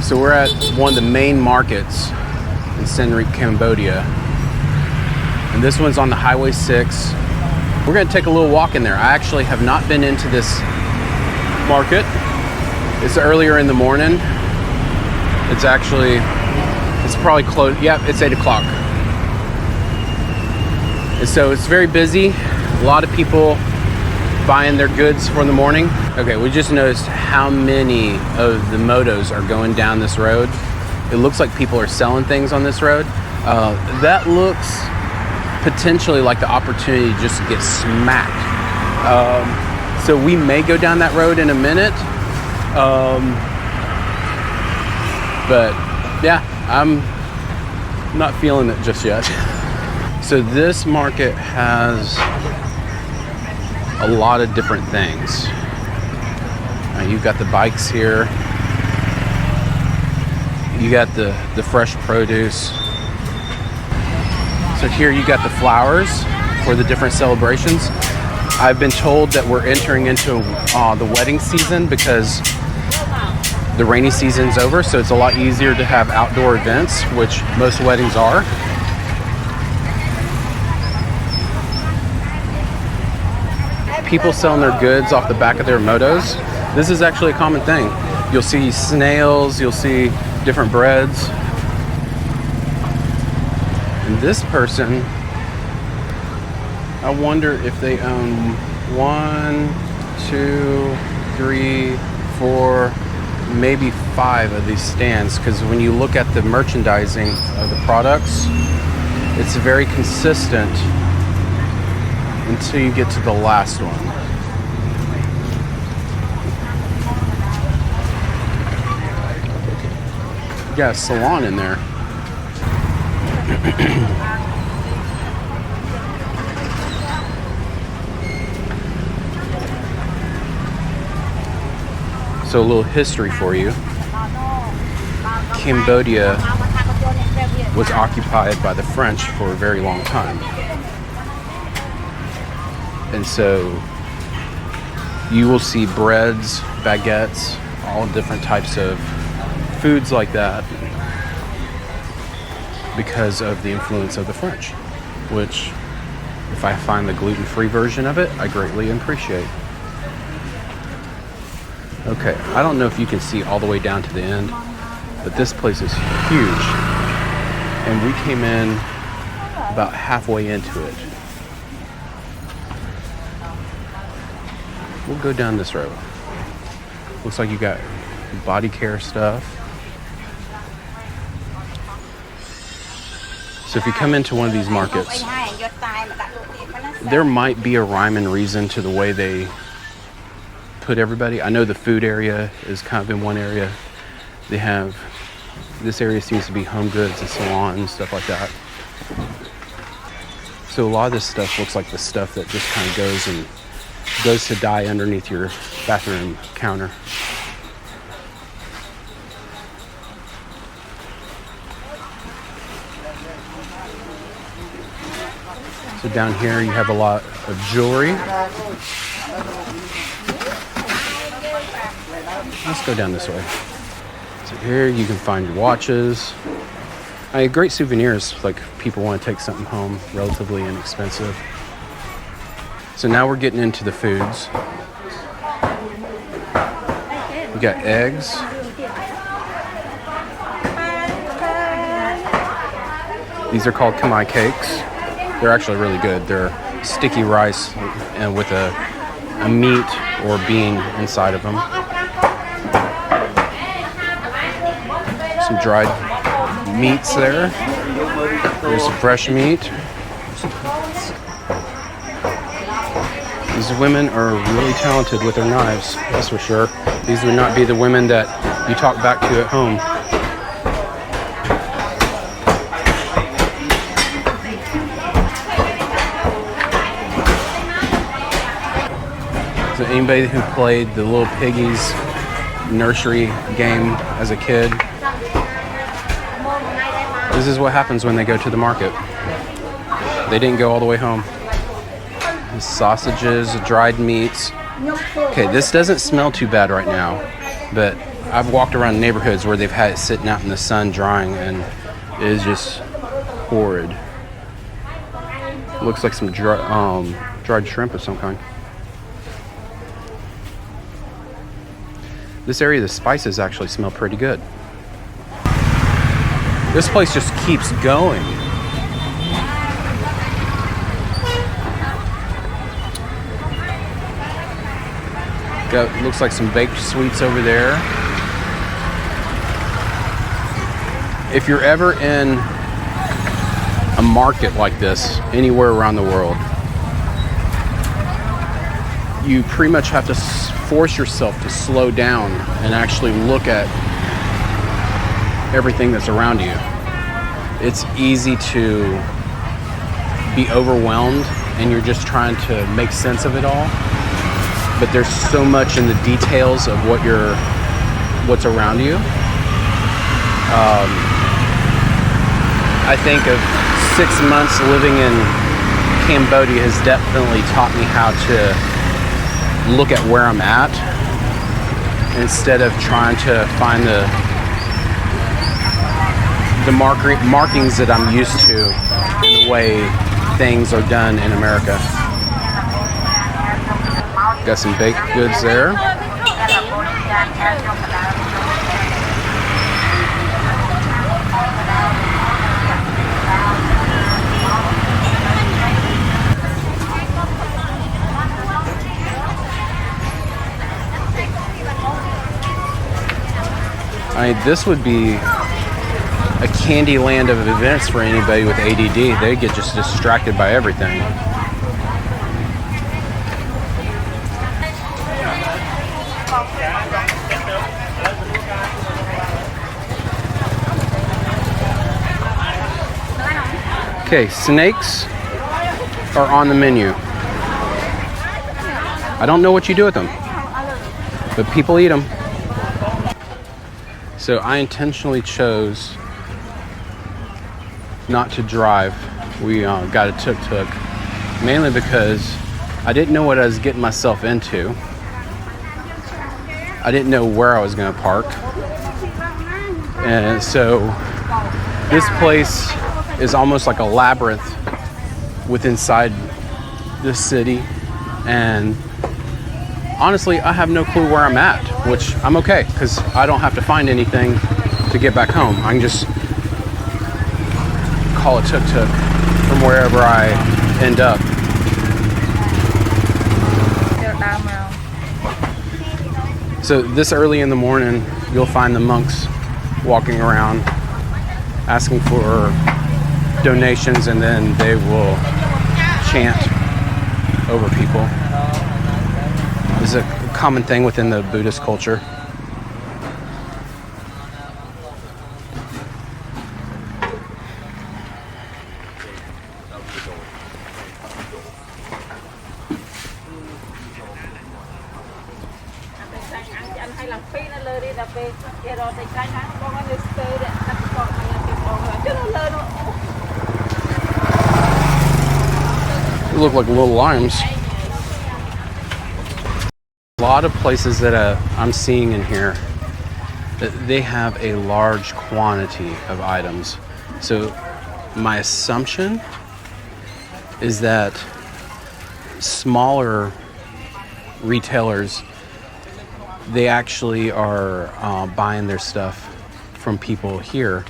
So we're at one of the main markets in Siem Reap, Cambodia. And this one's on the Highway 6. We're gonna take a little walk in there. I actually have not been into this market. It's earlier in the morning. It's probably close. Yep, it's 8 o'clock. And so it's very busy. A lot of people buying their goods for the morning. Okay, we just noticed how many of the motos are going down this road. It looks like people are selling things on this road. That looks potentially like the opportunity just to get smacked. So we may go down that road in a minute. But yeah, I'm not feeling it just yet. So this market has a lot of different things. You've got the bikes here. You got the fresh produce. So here you got the flowers for the different celebrations. I've been told that we're entering into the wedding season because the rainy season's over, so it's a lot easier to have outdoor events, which most weddings are. People selling their goods off the back of their motos. This is actually a common thing. You'll see snails, you'll see different breads. And this person, I wonder if they own 1, 2, 3, 4, maybe 5 of these stands, because when you look at the merchandising of the products, it's very consistent until you get to the last one. You got a salon in there. So a little history for you. Cambodia was occupied by the French for a very long time. And so you will see breads, baguettes, all different types of foods like that because of the influence of the French, which if I find the gluten-free version of it, I greatly appreciate. Okay, I don't know if you can see all the way down to the end, but this place is huge. And we came in about halfway into it. We'll go down this road. Looks like you got body care stuff. So if you come into one of these markets, there might be a rhyme and reason to the way they put everybody. I know the food area is kind of in one area. They have, this area seems to be home goods and salon and stuff like that. So a lot of this stuff looks like the stuff that just kind of goes to die underneath your bathroom counter. So down here you have a lot of jewelry. Let's go down this way. So here you can find your watches. Great souvenirs, like people want to take something home, relatively inexpensive. So now we're getting into the foods. We got eggs. These are called Khmer cakes. They're actually really good. They're sticky rice and with a meat or bean inside of them. Some dried meats there. There's some fresh meat. These women are really talented with their knives, that's for sure. These would not be the women that you talk back to at home. So anybody who played the Little Piggies nursery game as a kid, this is what happens when they go to the market. They didn't go all the way home. Sausages, dried meats. Okay, this doesn't smell too bad right now, but I've walked around neighborhoods where they've had it sitting out in the sun drying, and it is just horrid. Looks like some dried shrimp of some kind. This area, the spices actually smell pretty good. This place just keeps going. Looks like some baked sweets over there. If you're ever in a market like this anywhere around the world, you pretty much have to force yourself to slow down and actually look at everything that's around you. It's easy to be overwhelmed and you're just trying to make sense of it all. But there's so much in the details of what's around you. I think of 6 months living in Cambodia has definitely taught me how to look at where I'm at instead of trying to find the markings that I'm used to in the way things are done in America. Got some baked goods there. I mean, this would be a candy land of events for anybody with ADD. They get just distracted by everything. Okay, snakes are on the menu. I don't know what you do with them, but people eat them. So I intentionally chose not to drive. We got a tuk-tuk, mainly because I didn't know what I was getting myself into. I didn't know where I was going to park. And so this place is almost like a labyrinth inside this city, and honestly I have no clue where I'm at, which I'm okay because I don't have to find anything to get back home. I can just call a tuk-tuk from wherever I end up. So this early in the morning you'll find the monks walking around asking for donations, and then they will chant over people. This is a common thing within the Buddhist culture. They look like little limes. A lot of places that I'm seeing in here, they have a large quantity of items. So my assumption is that smaller retailers, they actually are buying their stuff from people here.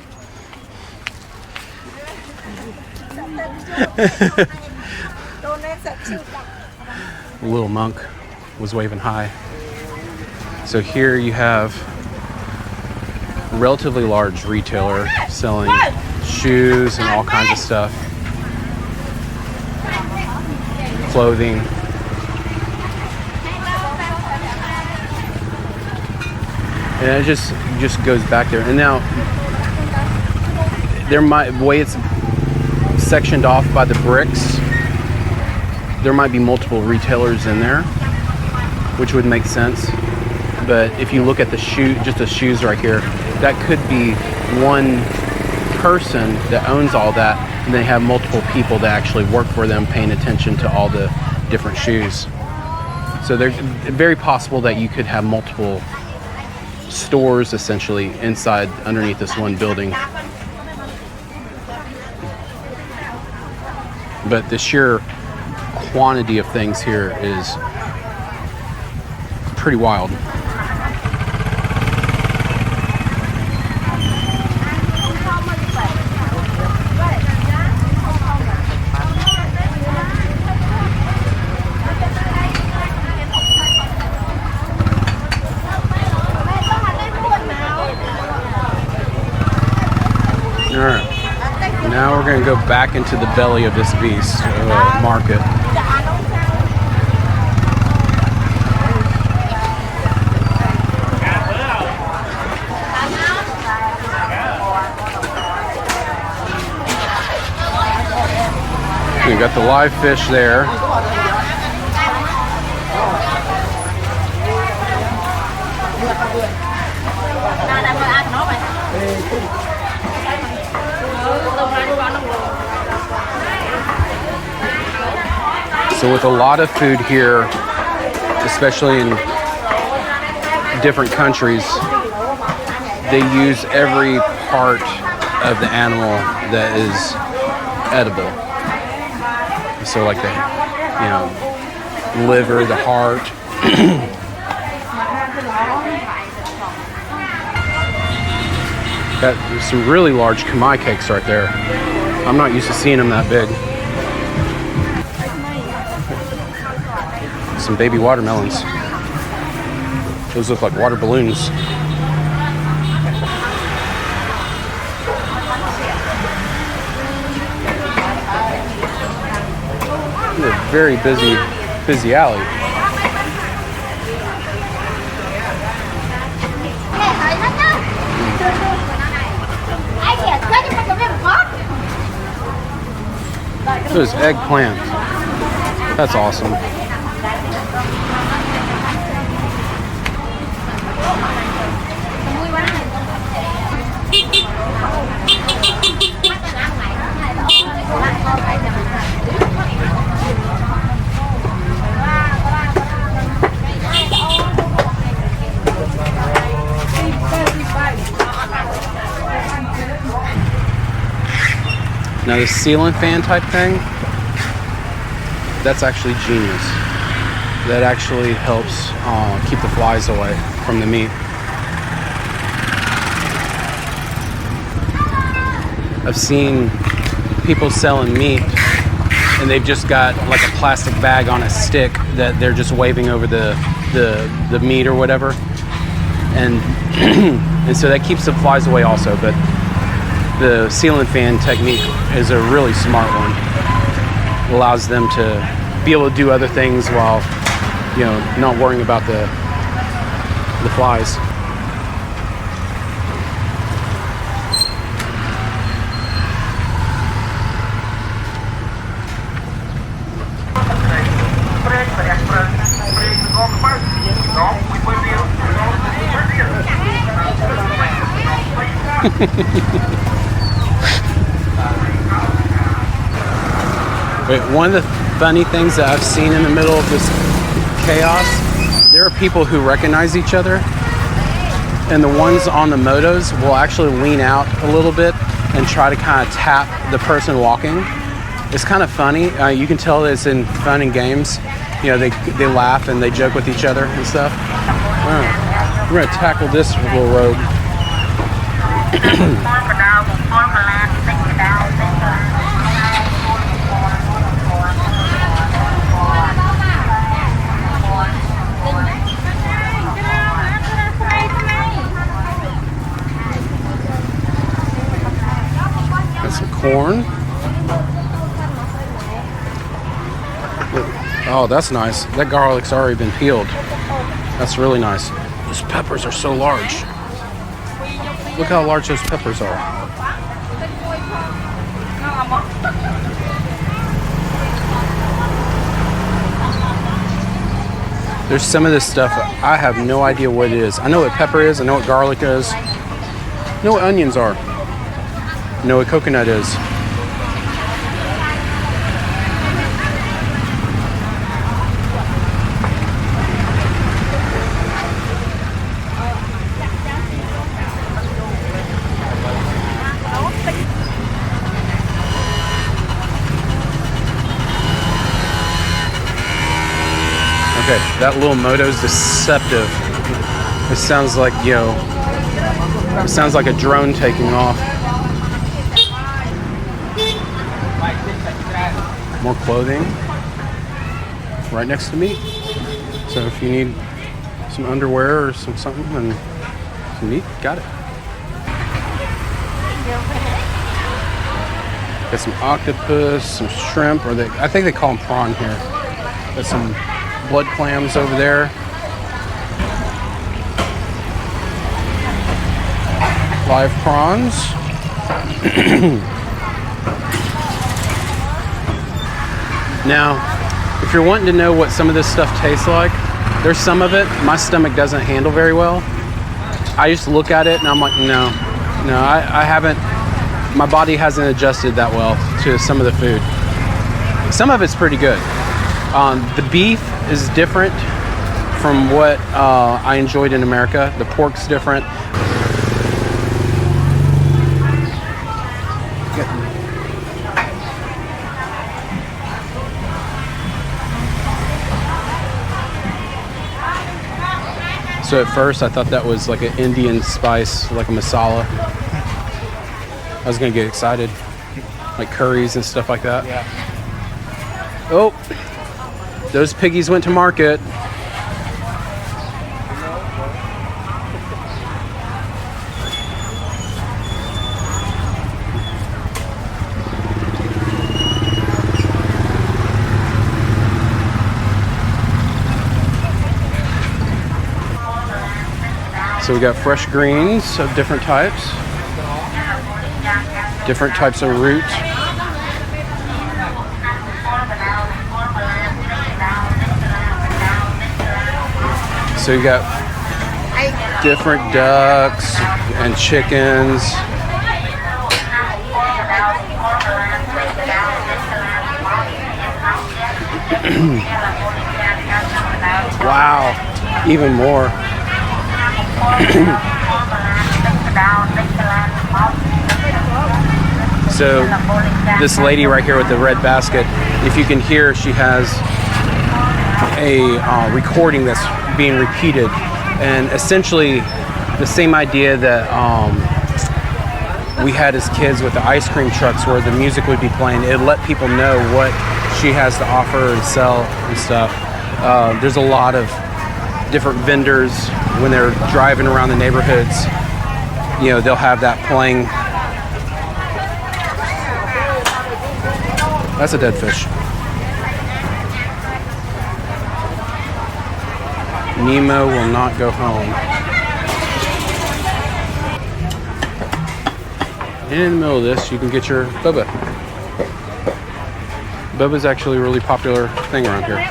The little monk was waving hi. So here you have a relatively large retailer selling shoes and all kinds of stuff, clothing. And it just goes back there. And now the way it's sectioned off by the bricks, there might be multiple retailers in there, which would make sense. But if you look at the shoes right here, that could be one person that owns all that, and they have multiple people that actually work for them paying attention to all the different shoes. So they're very possible that you could have multiple stores essentially inside underneath this one building. But the sheer quantity of things here is pretty wild. All right, now we're going to go back into the belly of this beast market. We got the live fish there. So with a lot of food here, especially in different countries, they use every part of the animal that is edible. So like the, liver, the heart. Got some really large Khmer cakes right there. I'm not used to seeing them that big. Some baby watermelons. Those look like water balloons. It's a very busy alley. There's eggplant. That's awesome. Now the ceiling fan type thing, that's actually genius. That actually helps keep the flies away from the meat. I've seen people selling meat and they've just got like a plastic bag on a stick that they're just waving over the meat or whatever. And and so that keeps the flies away also, but the ceiling fan technique is a really smart one. It allows them to be able to do other things while, not worrying about the flies. Wait, one of the funny things that I've seen in the middle of this chaos, there are people who recognize each other, and the ones on the motos will actually lean out a little bit and try to kind of tap the person walking. It's kind of funny. You can tell that it's in fun and games. They laugh and they joke with each other and stuff. All right, we're gonna tackle this little road. Got some corn. Oh, that's nice. That garlic's already been peeled. That's really nice. Those peppers are so large. Look how large those peppers are. There's some of this stuff I have no idea what it is. I know what pepper is. I know what garlic is. I know what onions are. I know what coconut is. Okay, that little moto's deceptive. It sounds like, you know, it sounds like a drone taking off. More clothing right next to me. So if you need some underwear or something and some meat, got it. Got some octopus, some shrimp, or I think they call them prawn here. Got some blood clams over there. Live prawns. Now, if you're wanting to know what some of this stuff tastes like, there's some of it my stomach doesn't handle very well. I just look at it and I'm like, no, I haven't, my body hasn't adjusted that well to some of the food. Some of it's pretty good. The beef is different from what I enjoyed in America. The pork's different. So at first I thought that was like an Indian spice, like a masala. I was gonna get excited, like curries and stuff like that. Yeah. Oh, those piggies went to market. So we got fresh greens of different types of root. So you got different ducks and chickens. Wow, even more. So this lady right here with the red basket, if you can hear, she has a recording that's being repeated, and essentially the same idea that we had as kids with the ice cream trucks, where the music would be playing. It let people know what she has to offer and sell and stuff. There's a lot of different vendors when they're driving around the neighborhoods. You know, they'll have that playing. That's a dead fish. Nemo will not go home. And in the middle of this, you can get your boba. Boba's actually a really popular thing around here.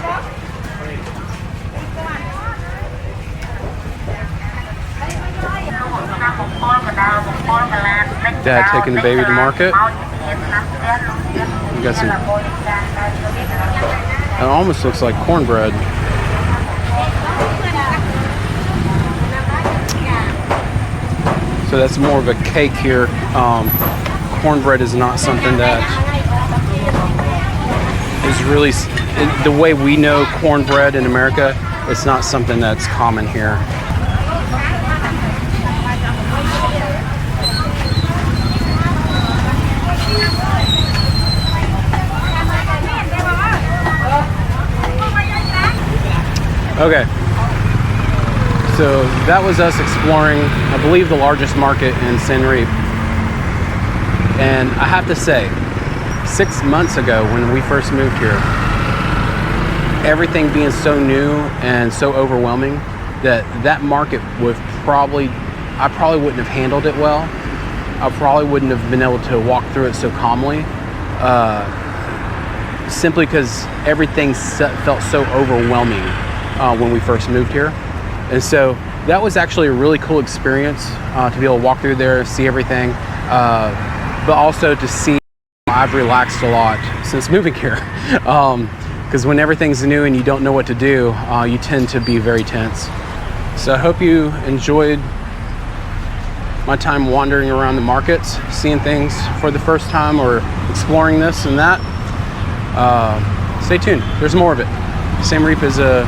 Dad taking the baby to market. We got some. It almost looks like cornbread. So that's more of a cake here. Cornbread is not something that is really, the way we know cornbread in America, it's not something that's common here. Okay, so that was us exploring, I believe, the largest market in Siem Reap. And I have to say, 6 months ago when we first moved here, everything being so new and so overwhelming, that market would I probably wouldn't have handled it well. I probably wouldn't have been able to walk through it so calmly, simply because everything felt so overwhelming when we first moved here. And so that was actually a really cool experience to be able to walk through there, see everything, but also to see I've relaxed a lot since moving here. Because when everything's new and you don't know what to do, you tend to be very tense. So I hope you enjoyed my time wandering around the markets, seeing things for the first time or exploring this and that. Stay tuned, there's more of it. Siem Reap is a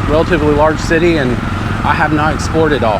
relatively large city, and I have not explored it all.